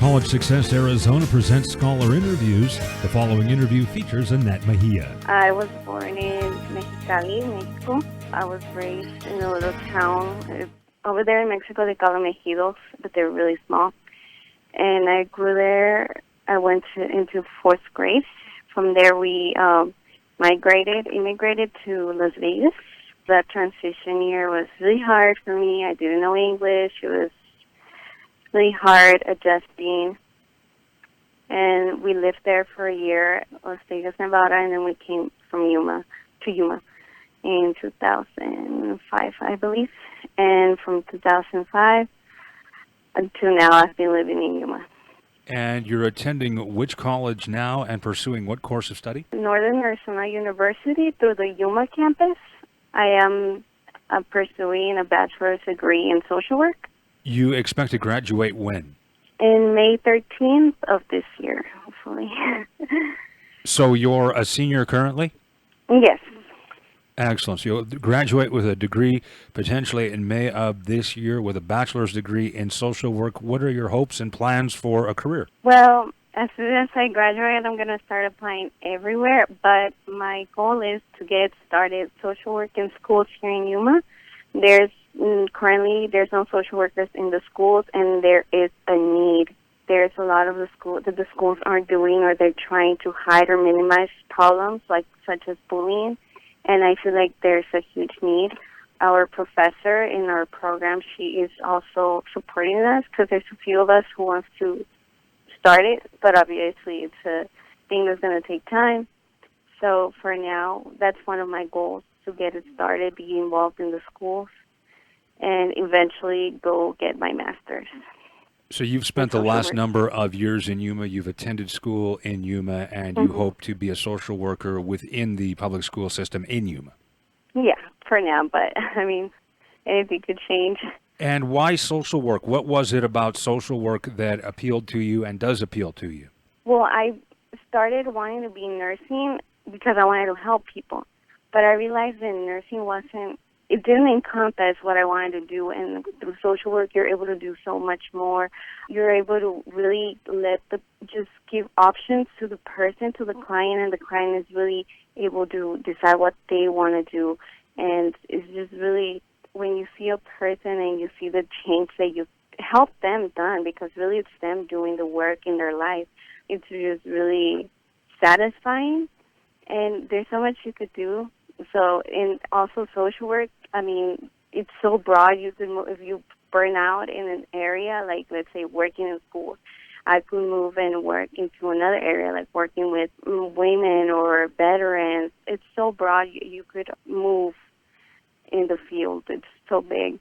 College Success Arizona presents Scholar Interviews. The following interview features Annette Mejia. I was born in Mexicali, Mexico. I was raised in a little town. Over there in Mexico, they call them ejidos, but they're really small. And I grew there. I went into fourth grade. From there, we immigrated to Las Vegas. That transition year was really hard for me. I didn't know English. It was really hard adjusting. And we lived there for a year, Las Vegas, Nevada, and then we came from Yuma in 2005, I believe. And from 2005 until now, I've been living in Yuma. And you're attending which college now and pursuing what course of study? Northern Arizona University through the Yuma campus. I am pursuing a bachelor's degree in social work. You expect to graduate when? In May 13th of this year, hopefully. So you're a senior currently? Yes. Excellent. So you'll graduate with a degree potentially in May of this year with a bachelor's degree in social work. What are your hopes and plans for a career? Well, as soon as I graduate, I'm going to start applying everywhere, but my goal is to get started social work in schools here in Yuma. Currently, there's no social workers in the schools, and there is a need. There's a lot of the schools that the schools aren't doing, or they're trying to hide or minimize problems such as bullying, and I feel like there's a huge need. Our professor in our program, she is also supporting us because there's a few of us who wants to start it, but obviously it's a thing that's going to take time. So for now, that's one of my goals, to get it started, be involved in the schools, and eventually go get my master's. So you've spent the last number of years in Yuma, you've attended school in Yuma, and you hope to be a social worker within the public school system in Yuma. Yeah, for now, but I mean, anything could change. And why social work? What was it about social work that appealed to you and does appeal to you? Well, I started wanting to be nursing because I wanted to help people. But I realized that nursing it didn't encompass what I wanted to do. And through social work, you're able to do so much more. You're able to really just give options to the person, to the client, and the client is really able to decide what they want to do. And it's just really, when you see a person and you see the change that you help them done, because really it's them doing the work in their life, it's just really satisfying. And there's so much you could do. So, and also social work, I mean, it's so broad. You can, if you burn out in an area, like let's say working in schools, I could move and work into another area, like working with women or veterans. It's so broad. You could move in the field. It's so big.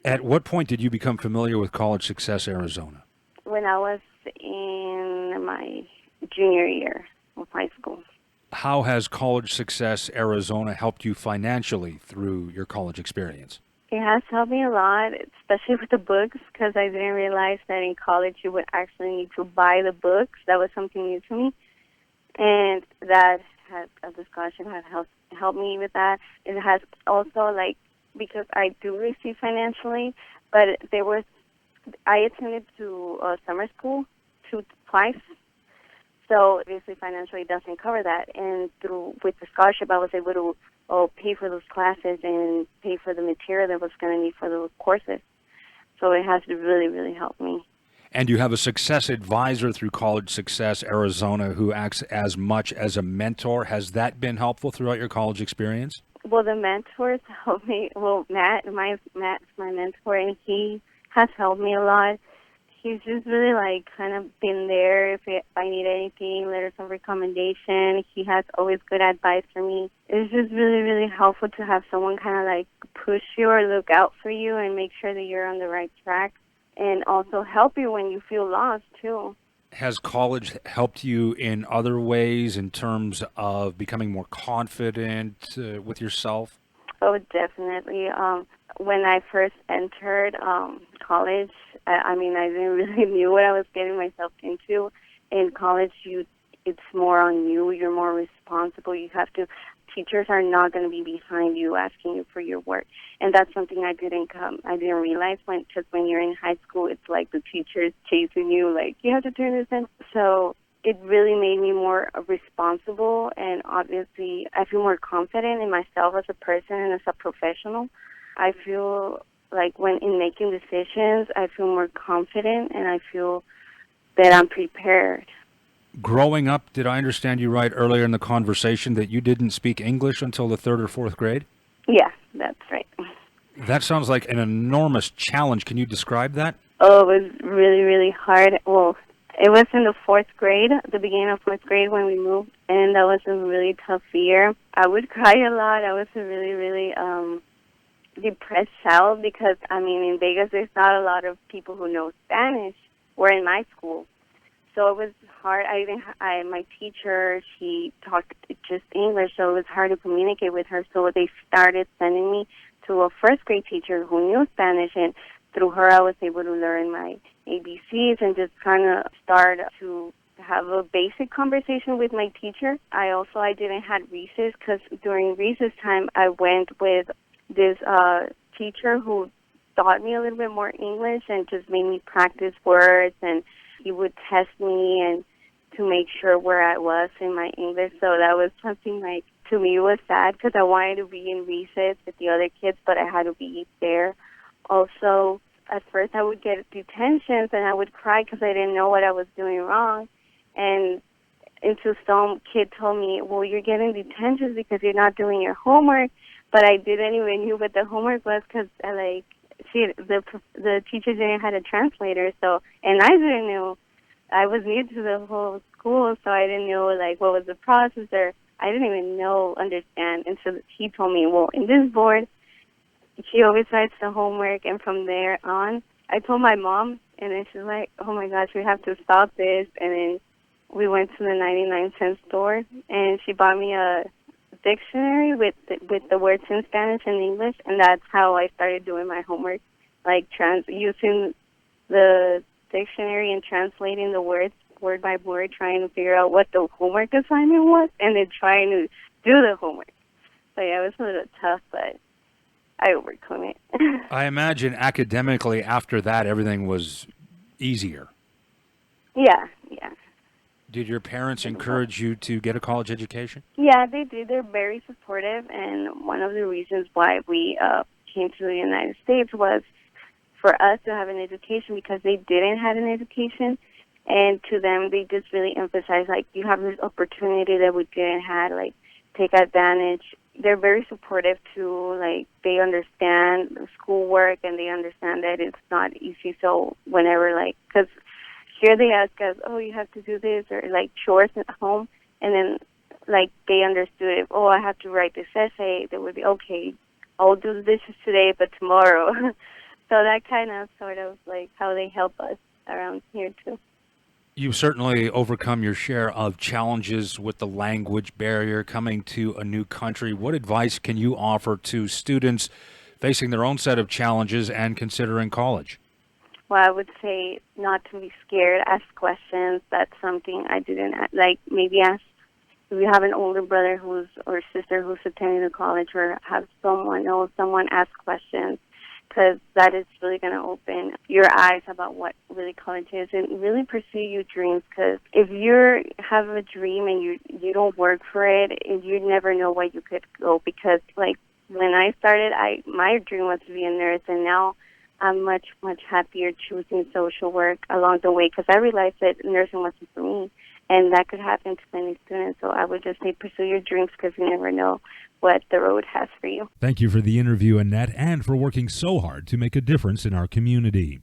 At what point did you become familiar with College Success Arizona? When I was in my junior year of high school. How has College Success Arizona helped you financially through your college experience? It has helped me a lot, especially with the books, because I didn't realize that in college you would actually need to buy the books. That was something new to me. And that the scholarship has helped me with that. It has also, because I do receive financially, but I attended to summer school twice. So obviously financially doesn't cover that. And with the scholarship, I was able to pay for those classes and pay for the material that I was going to need for those courses. So it has really, really helped me. And you have a success advisor through College Success Arizona who acts as much as a mentor. Has that been helpful throughout your college experience? Well, the mentors helped me. Well, Matt's my mentor, and he has helped me a lot. He's just really kind of been there if I need anything, letters of recommendation. He has always good advice for me. It's just really, really helpful to have someone kind of push you or look out for you and make sure that you're on the right track, and also help you when you feel lost too. Has college helped you in other ways in terms of becoming more confident with yourself? Oh, definitely. When I first entered college, I didn't really knew what I was getting myself into. In college, it's more on you. You're more responsible. You have to teachers are not going to be behind you asking you for your work. And that's something I didn't realize because when you're in high school, it's like the teacher's chasing you, like, you have to turn this in. So it really made me more responsible, and obviously I feel more confident in myself as a person and as a professional. I feel like when in making decisions, I feel more confident, and I feel that I'm prepared. Growing up, did I understand you right earlier in the conversation that you didn't speak English until the third or fourth grade? Yeah, that's right. That sounds like an enormous challenge. Can you describe that? Oh, it was really, really hard. Well, it was in the fourth grade, the beginning of fourth grade when we moved, and that was a really tough year. I would cry a lot. I was a really, really depressed child because, I mean, in Vegas there's not a lot of people who know Spanish. We're in my school. So it was hard. My teacher, she talked just English, so it was hard to communicate with her. So they started sending me to a first grade teacher who knew Spanish, and through her I was able to learn my ABCs and just kind of start to have a basic conversation with my teacher. I didn't have recess because during recess time I went with this teacher who taught me a little bit more English and just made me practice words, and he would test me and to make sure where I was in my English. So that was something like, to me, it was sad because I wanted to be in recess with the other kids, but I had to be there. Also, at first I would get detentions and I would cry because I didn't know what I was doing wrong. And until some kid told me, well, you're getting detentions because you're not doing your homework. But I didn't even know what the homework was because, the teacher didn't have a translator, and I didn't know. I was new to the whole school, so I didn't know, like, what was the process, or I didn't even understand. And so he told me, well, in this board, she always writes the homework, and from there on, I told my mom, and then she's like, oh my gosh, we have to stop this. And then we went to the 99-cent store, and she bought me a dictionary with the words in Spanish and English, and that's how I started doing my homework, like using the dictionary and translating the words word by word, trying to figure out what the homework assignment was, and then trying to do the homework. So yeah, it was a little tough, but I overcome it. I imagine academically after that everything was easier. Yeah. Did your parents encourage you to get a college education? Yeah, they do. They're very supportive, and one of the reasons why we came to the United States was for us to have an education because they didn't have an education, and to them they just really emphasized, like, you have this opportunity that we didn't have, like, take advantage. They're very supportive too, like, they understand the schoolwork and they understand that it's not easy, so whenever, like, because here they ask us, oh, you have to do this, or like chores at home, and then like they understood it. Oh, I have to write this essay. They would be, okay, I'll do the dishes today, but tomorrow. So that kind of sort of like how they help us around here too. You've certainly overcome your share of challenges with the language barrier coming to a new country. What advice can you offer to students facing their own set of challenges and considering college? Well, I would say not to be scared. Ask questions. That's something I didn't like. Maybe ask if you have an older brother or sister who's attending the college, or have someone ask questions, because that is really going to open your eyes about what really college is, and really pursue your dreams. Because if you have a dream and you don't work for it, you never know where you could go. Because like when I started, my dream was to be a nurse, and now I'm much, much happier choosing social work along the way because I realized that nursing wasn't for me, and that could happen to many students. So I would just say pursue your dreams because you never know what the road has for you. Thank you for the interview, Annette, and for working so hard to make a difference in our community.